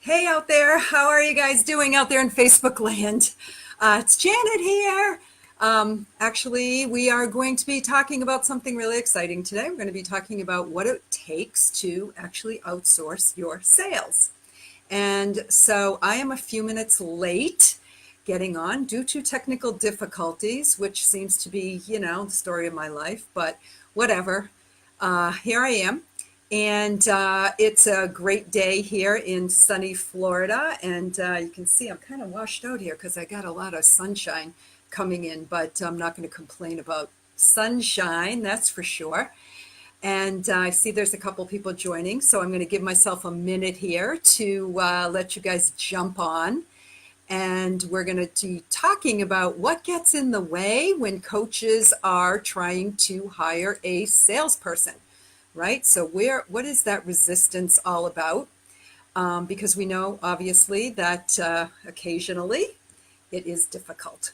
Hey out there, how are you guys doing out there in Facebook land? It's Janet here. Actually, we are going to be talking about something really exciting today. We're going to be talking about what it takes to actually outsource your sales. And so I am a few minutes late getting on due to technical difficulties, which seems to be, the story of my life, but whatever. Here I am. And it's a great day here in sunny Florida. And you can see I'm kind of washed out here because I got a lot of sunshine coming in, but I'm not going to complain about sunshine, that's for sure. And I see there's a couple people joining, so I'm going to give myself a minute here to let you guys jump on. And we're going to be talking about what gets in the way when coaches are trying to hire a salesperson, right? So what is that resistance all about? Because we know, obviously, that occasionally it is difficult.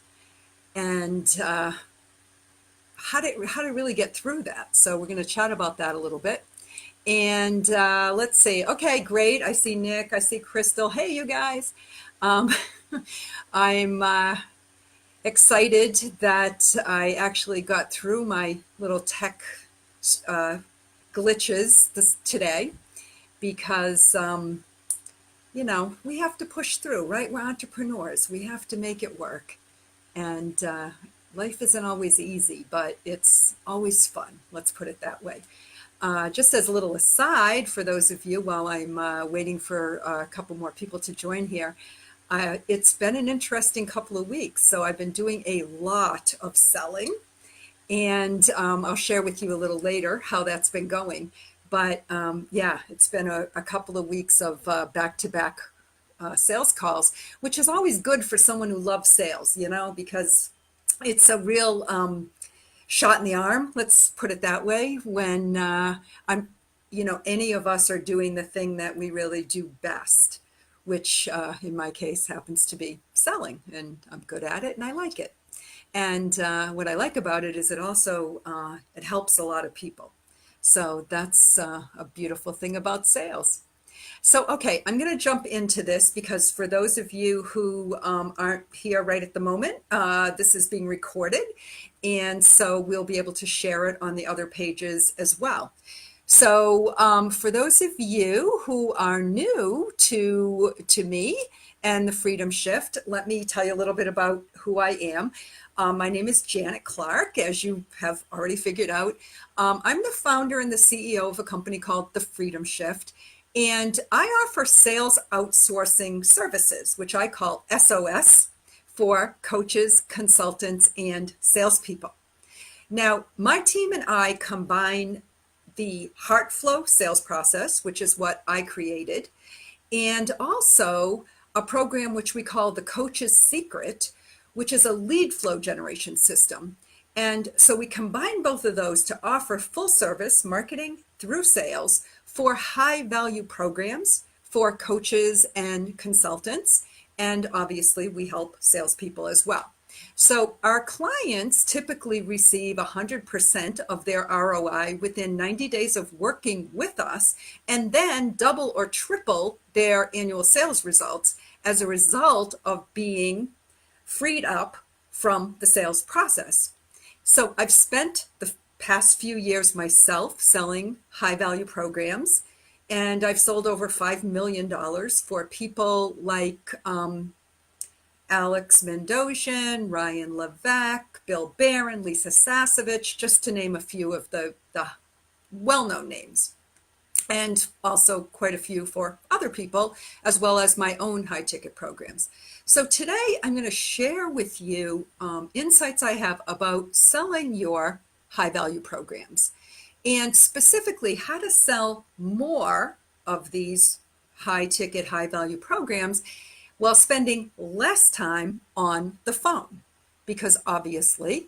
And how to really get through that. So we're going to chat about that a little bit. And let's see. Okay, great. I see Nick. I see Crystal. Hey, you guys. Um, I'm excited that I actually got through my little tech uh, glitches today because, we have to push through, right? We're entrepreneurs. We have to make it work. And life isn't always easy, but it's always fun. Let's put it that way. Just as a little aside for those of you, while I'm waiting for a couple more people to join here, it's been an interesting couple of weeks. So I've been doing a lot of selling, and I'll share with you a little later how that's been going. But yeah, it's been a couple of weeks of back-to-back sales calls, which is always good for someone who loves sales, because it's a real shot in the arm, let's put it that way, when any of us are doing the thing that we really do best, which in my case happens to be selling, and I'm good at it and I like it. And what I like about it is it helps a lot of people. So that's a beautiful thing about sales. So, okay, I'm going to jump into this because for those of you who aren't here right at the moment, this is being recorded. And so we'll be able to share it on the other pages as well. So for those of you who are new to me and the Freedom Shift, let me tell you a little bit about who I am. My name is Janet Clark, as you have already figured out. I'm the founder and the CEO of a company called The Freedom Shift. And I offer sales outsourcing services, which I call SOS, for coaches, consultants, and salespeople. Now, my team and I combine the heart flow sales process, which is what I created, and also a program which we call the Coach's Secret, which is a lead flow generation system. And so we combine both of those to offer full service marketing through sales for high value programs for coaches and consultants. And obviously, we help salespeople as well. So our clients typically receive 100% of their ROI within 90 days of working with us, and then double or triple their annual sales results as a result of being freed up from the sales process. So I've spent the past few years myself selling high value programs, and I've sold over $5 million for people like Alex Mendosian, Ryan Levesque, Bill Barron, Lisa Sasevich, just to name a few of the well-known names. And also quite a few for other people, as well as my own high ticket programs. So today I'm going to share with you insights I have about selling your high value programs, and specifically how to sell more of these high ticket, high value programs while spending less time on the phone. Because obviously,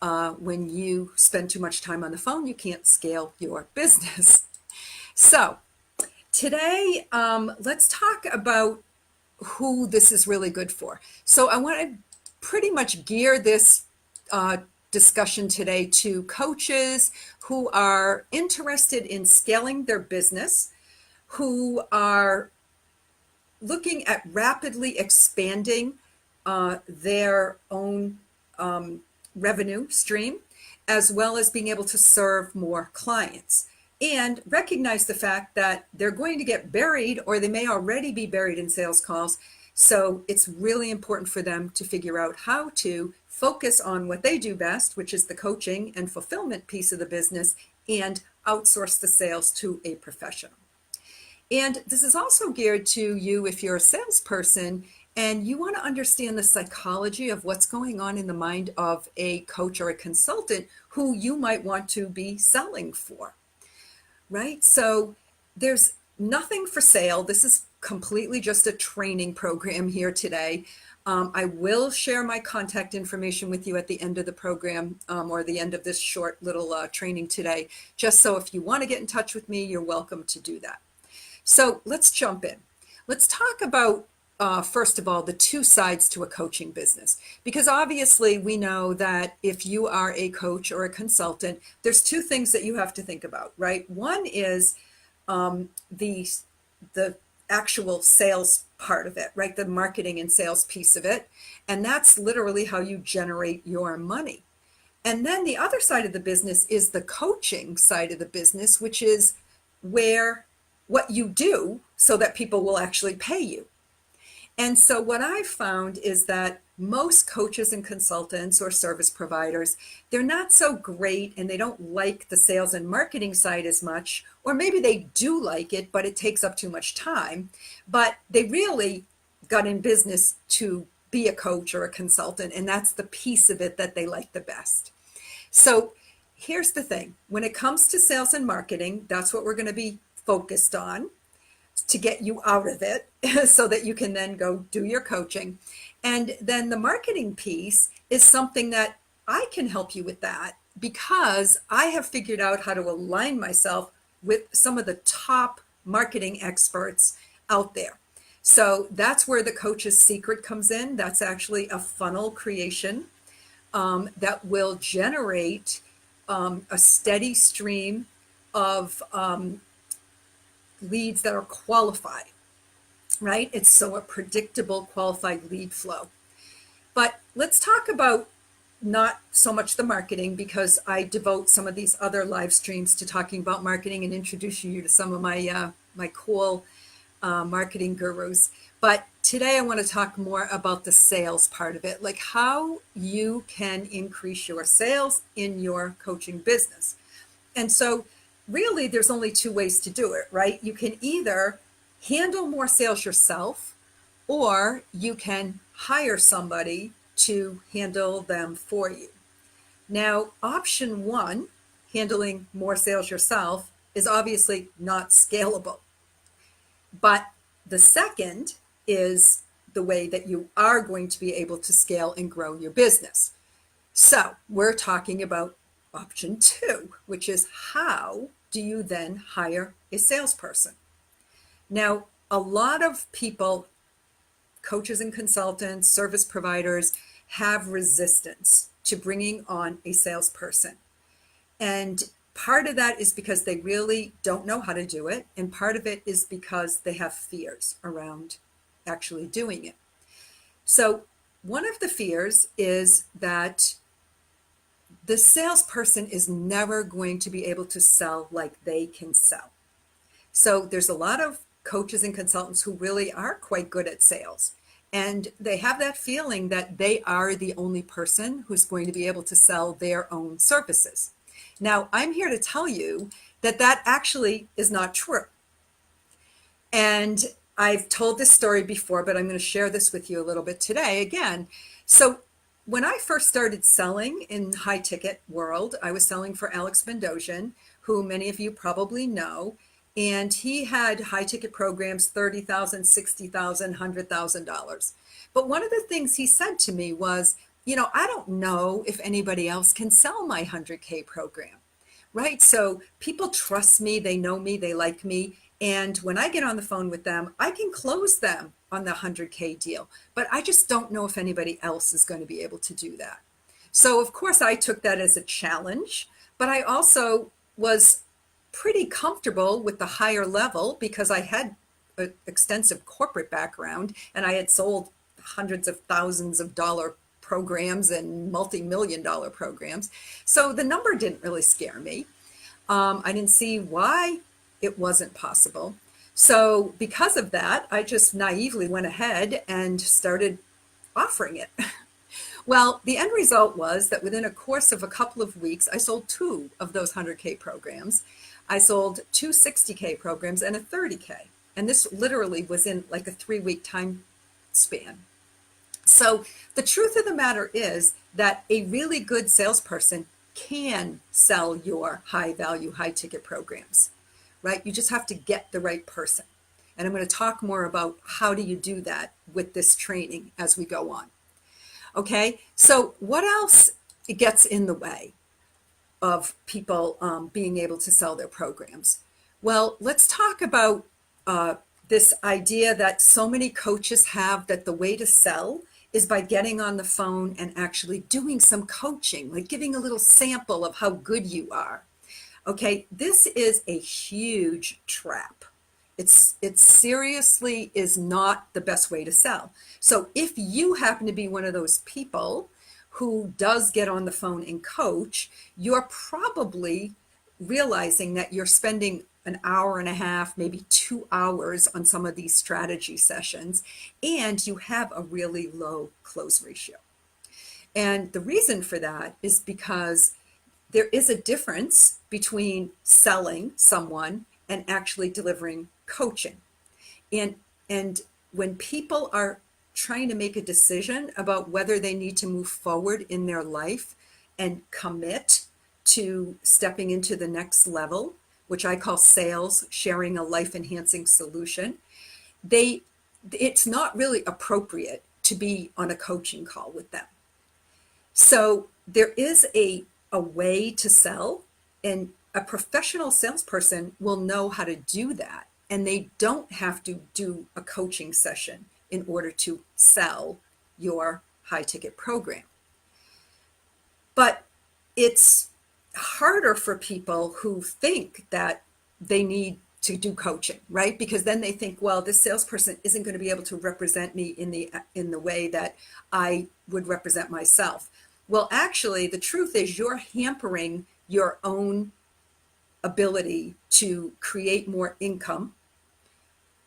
when you spend too much time on the phone, you can't scale your business. So today, let's talk about who this is really good for. So I want to pretty much gear this discussion today to coaches who are interested in scaling their business, who are looking at rapidly expanding their own revenue stream, as well as being able to serve more clients. And recognize the fact that they're going to get buried, or they may already be buried in sales calls. So it's really important for them to figure out how to focus on what they do best, which is the coaching and fulfillment piece of the business, and outsource the sales to a professional. And this is also geared to you if you're a salesperson and you want to understand the psychology of what's going on in the mind of a coach or a consultant who you might want to be selling for, right? So there's nothing for sale. This is completely just a training program here today. I will share my contact information with you at the end of the program, or the end of this short little training today, just so if you want to get in touch with me, you're welcome to do that. So let's jump in. Let's talk about, first of all, the two sides to a coaching business. Because obviously we know that if you are a coach or a consultant, there's two things that you have to think about, right? One is the actual sales part of it, right? The marketing and sales piece of it. And that's literally how you generate your money. And then the other side of the business is the coaching side of the business, which is what you do so that people will actually pay you. And so what I've found is that most coaches and consultants or service providers, they're not so great, and they don't like the sales and marketing side as much, or maybe they do like it, but it takes up too much time. But they really got in business to be a coach or a consultant, and that's the piece of it that they like the best. So here's the thing. When it comes to sales and marketing, that's what we're going to be focused on to get you out of it so that you can then go do your coaching. And then the marketing piece is something that I can help you with, that because I have figured out how to align myself with some of the top marketing experts out there. So that's where the coach's secret comes in. That's actually a funnel creation that will generate a steady stream of leads that are qualified, right? It's so a predictable, qualified lead flow. But let's talk about not so much the marketing, because I devote some of these other live streams to talking about marketing and introducing you to some of my cool marketing gurus. But today I want to talk more about the sales part of it, like how you can increase your sales in your coaching business. And so really, there's only two ways to do it, right? You can either handle more sales yourself, or you can hire somebody to handle them for you. Now, option one, handling more sales yourself, is obviously not scalable. But the second is the way that you are going to be able to scale and grow your business. So we're talking about option two, which is how do you then hire a salesperson? Now, a lot of people, coaches and consultants, service providers, have resistance to bringing on a salesperson. And part of that is because they really don't know how to do it. And part of it is because they have fears around actually doing it. So one of the fears is that the salesperson is never going to be able to sell like they can sell. So there's a lot of coaches and consultants who really are quite good at sales. And they have that feeling that they are the only person who's going to be able to sell their own services. Now, I'm here to tell you that that actually is not true. And I've told this story before, but I'm going to share this with you a little bit today again. So when I first started selling in high ticket world, I was selling for Alex Bendosian, who many of you probably know. And he had high ticket programs, $30,000, $60,000, $100,000. But one of the things he said to me was, I don't know if anybody else can sell my 100K program, right? So people trust me, they know me, they like me. And when I get on the phone with them, I can close them on the 100K deal. But I just don't know if anybody else is going to be able to do that. So of course I took that as a challenge, but I also was pretty comfortable with the higher level because I had an extensive corporate background, and I had sold hundreds of thousands of dollar programs and multi-million dollar programs. So the number didn't really scare me. I didn't see why it wasn't possible. So because of that, I just naively went ahead and started offering it. Well, the end result was that within a course of a couple of weeks, I sold two of those 100K programs. I sold two 60K programs and a 30K. And this literally was in like a 3-week time span. So the truth of the matter is that a really good salesperson can sell your high value, high ticket programs, right? You just have to get the right person. And I'm going to talk more about how do you do that with this training as we go on. Okay, so what else gets in the way of people being able to sell their programs? Well, let's talk about this idea that so many coaches have, that the way to sell is by getting on the phone and actually doing some coaching, like giving a little sample of how good you are. Okay, this is a huge trap. It seriously is not the best way to sell. So if you happen to be one of those people who does get on the phone and coach, you're probably realizing that you're spending an hour and a half, maybe 2 hours on some of these strategy sessions, and you have a really low close ratio. And the reason for that is because there is a difference between selling someone and actually delivering coaching. And when people are trying to make a decision about whether they need to move forward in their life and commit to stepping into the next level, which I call sales, sharing a life enhancing solution, it's not really appropriate to be on a coaching call with them. So there is a way to sell, and a professional salesperson will know how to do that. And they don't have to do a coaching session in order to sell your high ticket program. But it's harder for people who think that they need to do coaching, right? Because then they think, well, this salesperson isn't going to be able to represent me in the way that I would represent myself. Well, actually, the truth is you're hampering your own ability to create more income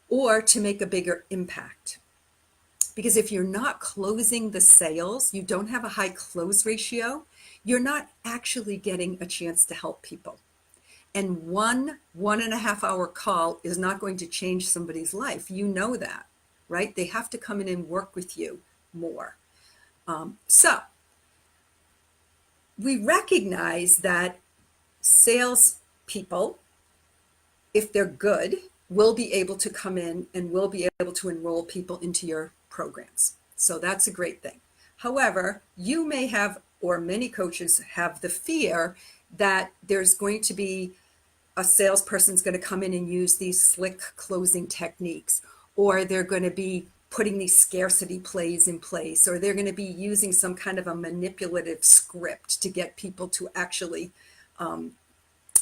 or to make a bigger impact. Because if you're not closing the sales, you don't have a high close ratio, you're not actually getting a chance to help people. And one and a half hour call is not going to change somebody's life. You know that, right? They have to come in and work with you more. So we recognize that sales people, if they're good, will be able to come in and will be able to enroll people into your programs. So that's a great thing. However, you may have, or many coaches have, the fear that there's going to be a salesperson's going to come in and use these slick closing techniques, or they're going to be putting these scarcity plays in place, or they're going to be using some kind of a manipulative script to get people to actually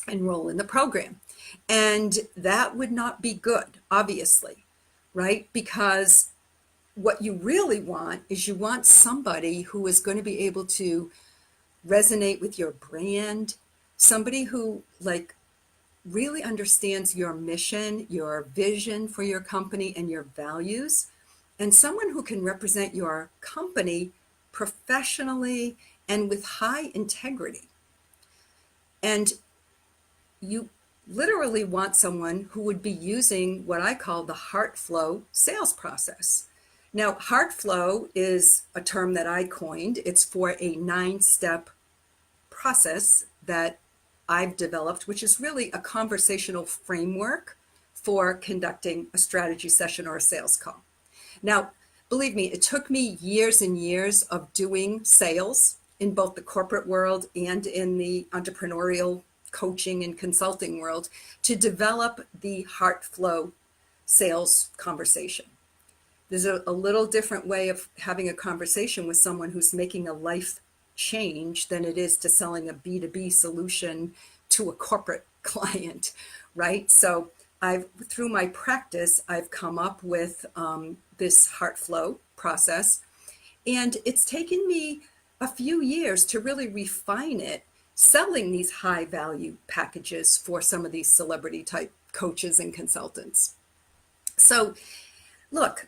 enroll in the program. And that would not be good, obviously, right? Because what you really want is you want somebody who is going to be able to resonate with your brand, somebody who really understands your mission, your vision for your company, and your values, and someone who can represent your company professionally and with high integrity. And you literally want someone who would be using what I call the heart flow sales process. Now, heart flow is a term that I coined. It's for a 9-step process that I've developed, which is really a conversational framework for conducting a strategy session or a sales call. Now, believe me, it took me years and years of doing sales in both the corporate world and in the entrepreneurial coaching and consulting world to develop the heart flow sales conversation. There's a little different way of having a conversation with someone who's making a life change than it is to selling a B2B solution to a corporate client, right? So through my practice, I've come up with this heart flow process, and it's taken me a few years to really refine it, selling these high value packages for some of these celebrity type coaches and consultants. So, look,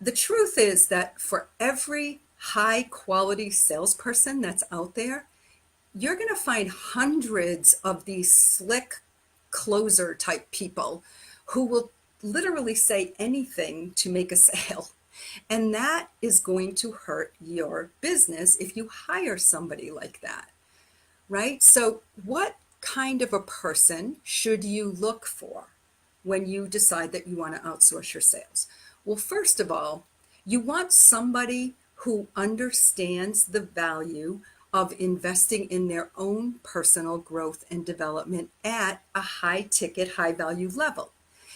the truth is that for every high quality salesperson that's out there, you're going to find hundreds of these slick closer type people who will literally say anything to make a sale. And that is going to hurt your business if you hire somebody like that, right? So, what kind of a person should you look for when you decide that you want to outsource your sales? Well, first of all, you want somebody who understands the value of investing in their own personal growth and development at a high ticket, high value level.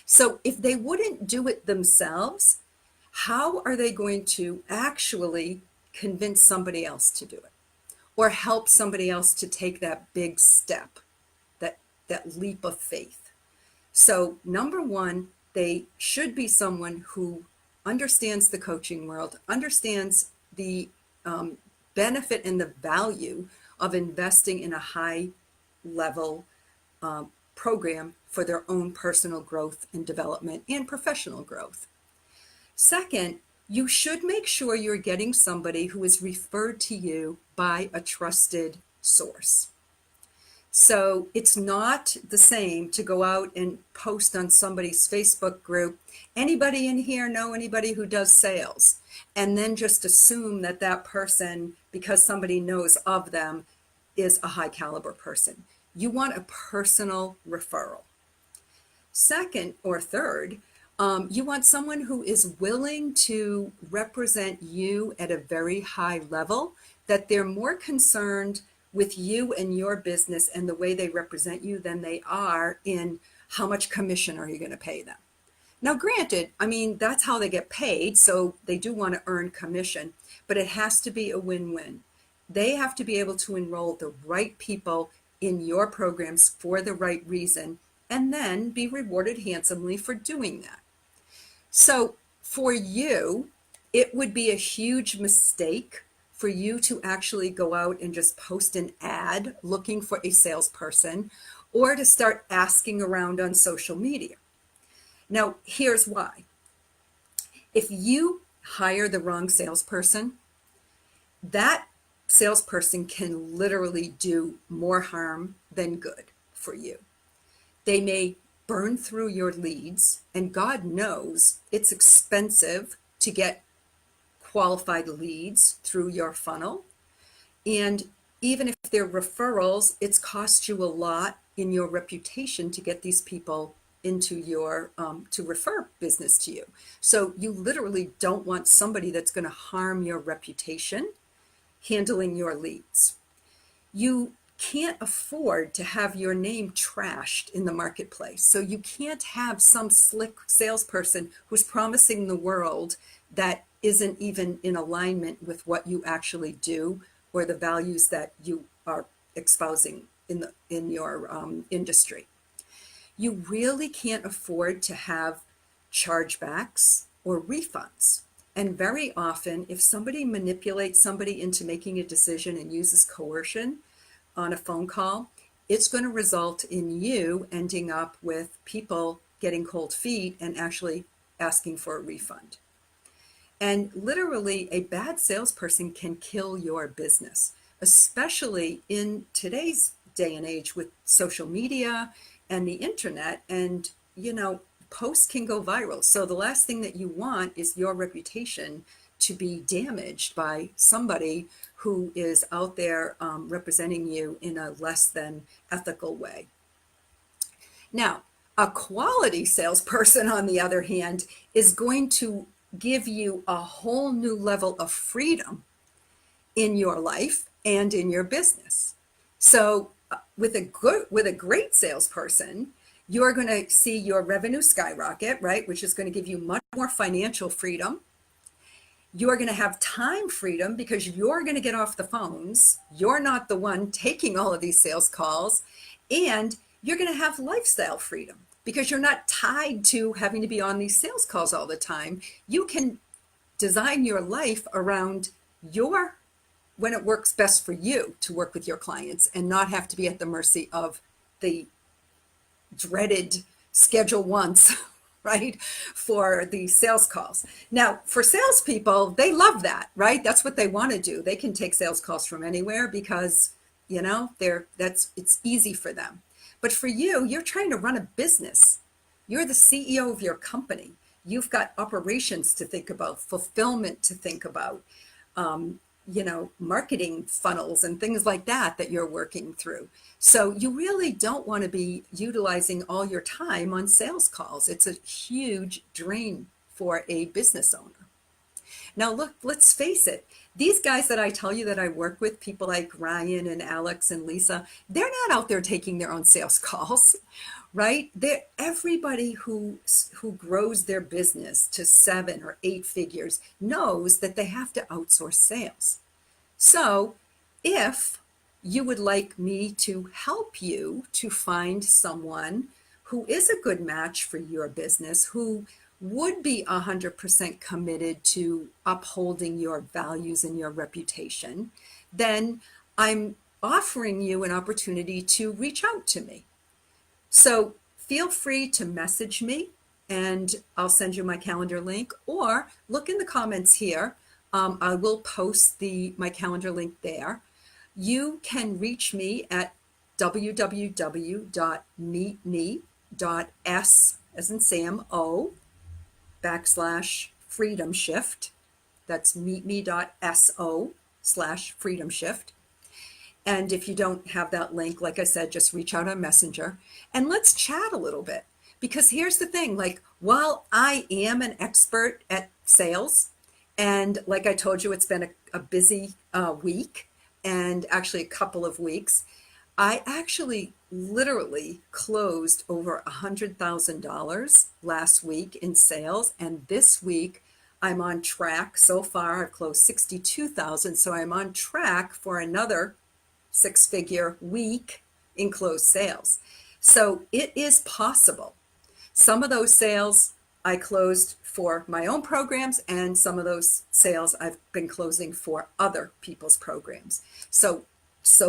So if they wouldn't do it themselves, how are they going to actually convince somebody else to do it or help somebody else to take that big step, that leap of faith? So number one, they should be someone who understands the coaching world, understands the benefit and the value of investing in a high level program for their own personal growth and development and professional growth. Second, you should make sure you're getting somebody who is referred to you by a trusted source. So it's not the same to go out and post on somebody's Facebook group, anybody in here know anybody who does sales? And then just assume that that person, because somebody knows of them, is a high caliber person. You want a personal referral. Second or third, you want someone who is willing to represent you at a very high level, that they're more concerned with you and your business and the way they represent you than they are in how much commission are you going to pay them. Now, granted, I mean, that's how they get paid, so they do want to earn commission, but it has to be a win-win. They have to be able to enroll the right people in your programs for the right reason and then be rewarded handsomely for doing that. So for you, it would be a huge mistake for you to actually go out and just post an ad looking for a salesperson or to start asking around on social media. Now, here's why. If you hire the wrong salesperson, that salesperson can literally do more harm than good for you. They may burn through your leads, and God knows it's expensive to get qualified leads through your funnel. And even if they're referrals, it's cost you a lot in your reputation to get these people into your, to refer business to you. So you literally don't want somebody that's going to harm your reputation handling your leads. You can't afford to have your name trashed in the marketplace. So you can't have some slick salesperson who's promising the world that isn't even in alignment with what you actually do or the values that you are espousing in your industry. You really can't afford to have chargebacks or refunds. And very often, if somebody manipulates somebody into making a decision and uses coercion on a phone call, it's going to result in you ending up with people getting cold feet and actually asking for a refund. And literally, a bad salesperson can kill your business, especially in today's day and age with social media and the internet. And, posts can go viral. So the last thing that you want is your reputation to be damaged by somebody who is out there representing you in a less than ethical way. Now, a quality salesperson, on the other hand, is going to give you a whole new level of freedom in your life and in your business. So with a great salesperson, you're going to see your revenue skyrocket, right? Which is going to give you much more financial freedom. You're going to have time freedom because you're going to get off the phones. You're not the one taking all of these sales calls, and you're going to have lifestyle freedom. because you're not tied to having to be on these sales calls all the time. You can design your life around your when it works best for you to work with your clients and not have to be at the mercy of the dreaded schedule once, right? For the sales calls. Now, for salespeople, they love that, right? That's what they want to do. They can take sales calls from anywhere because, it's easy for them. But for you, you're trying to run a business. You're the CEO of your company. You've got operations to think about, fulfillment to think about, marketing funnels and things like that you're working through. So you really don't want to be utilizing all your time on sales calls. It's a huge drain for a business owner. Now, look, let's face it. These guys that I tell you that I work with, people like Ryan and Alex and Lisa, they're not out there taking their own sales calls, right? Everybody who grows their business to 7 or 8 figures knows that they have to outsource sales. So if you would like me to help you to find someone who is a good match for your business, who would be 100% committed to upholding your values and your reputation, then I'm offering you an opportunity to reach out to me. So feel free to message me and I'll send you my calendar link, or look in the comments here. I will post my calendar link there. You can reach me at www.meetme.s as in Sam O /freedom shift. That's meetme.so/freedom shift. And if you don't have that link, like I said, just reach out on Messenger and let's chat a little bit. Because here's the thing, like, while I am an expert at sales, and like I told you, it's been a busy week and actually a couple of weeks, I actually literally closed over $100,000 last week in sales. And this week I'm on track. So far, I've closed 62,000. So I'm on track for another 6-figure week in closed sales. So it is possible. Some of those sales I closed for my own programs, and some of those sales I've been closing for other people's programs. So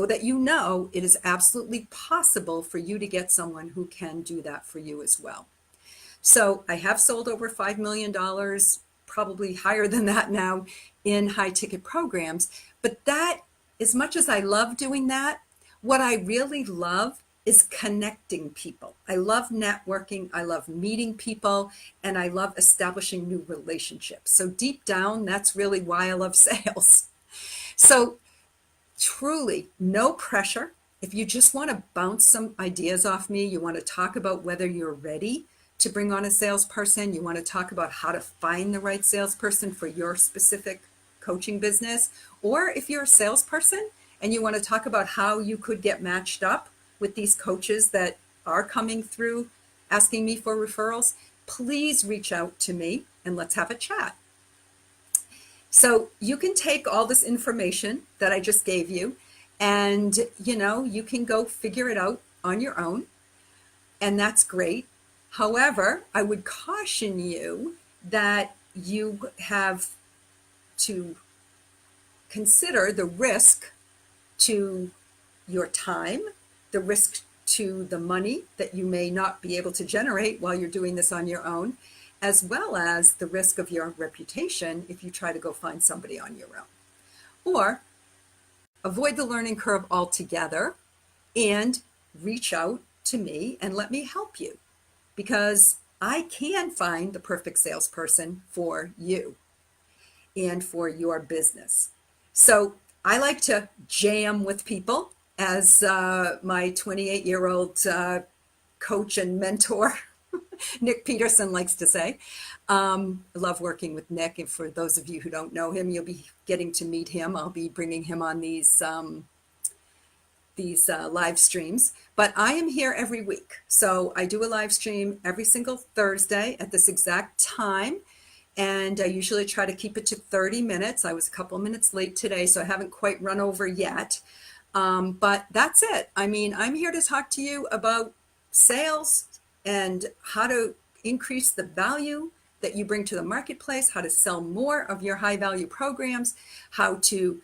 that you know, it is absolutely possible for you to get someone who can do that for you as well. So I have sold over $5 million, probably higher than that now, in high ticket programs. But that, as much as I love doing that, what I really love is connecting people. I love networking, I love meeting people, and I love establishing new relationships. So deep down, that's really why I love sales. So truly, no pressure. If you just want to bounce some ideas off me, you want to talk about whether you're ready to bring on a salesperson, you want to talk about how to find the right salesperson for your specific coaching business, or if you're a salesperson and you want to talk about how you could get matched up with these coaches that are coming through asking me for referrals, please reach out to me and let's have a chat. So you can take all this information that I just gave you and, you can go figure it out on your own. And that's great. However, I would caution you that you have to consider the risk to your time, the risk to the money that you may not be able to generate while you're doing this on your own, as well as the risk of your reputation if you try to go find somebody on your own. Or avoid the learning curve altogether and reach out to me and let me help you, because I can find the perfect salesperson for you and for your business. So I like to jam with people, as my 28-year-old coach and mentor, Nick Peterson, likes to say. I love working with Nick, and for those of you who don't know him, you'll be getting to meet him. I'll be bringing him on these live streams, but I am here every week. So I do a live stream every single Thursday at this exact time. And I usually try to keep it to 30 minutes. I was a couple minutes late today, so I haven't quite run over yet. But that's it. I mean, I'm here to talk to you about sales, and how to increase the value that you bring to the marketplace, how to sell more of your high value programs, how to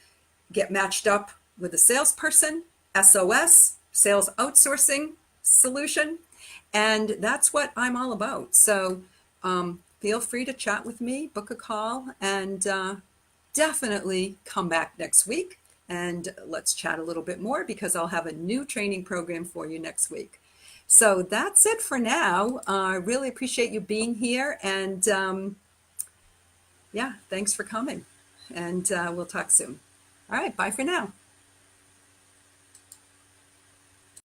get matched up with a salesperson, SOS, sales outsourcing solution. And that's what I'm all about. So feel free to chat with me, book a call, and definitely come back next week and let's chat a little bit more, because I'll have a new training program for you next week. So that's it for now. I really appreciate you being here. And yeah, thanks for coming. And we'll talk soon. All right, bye for now.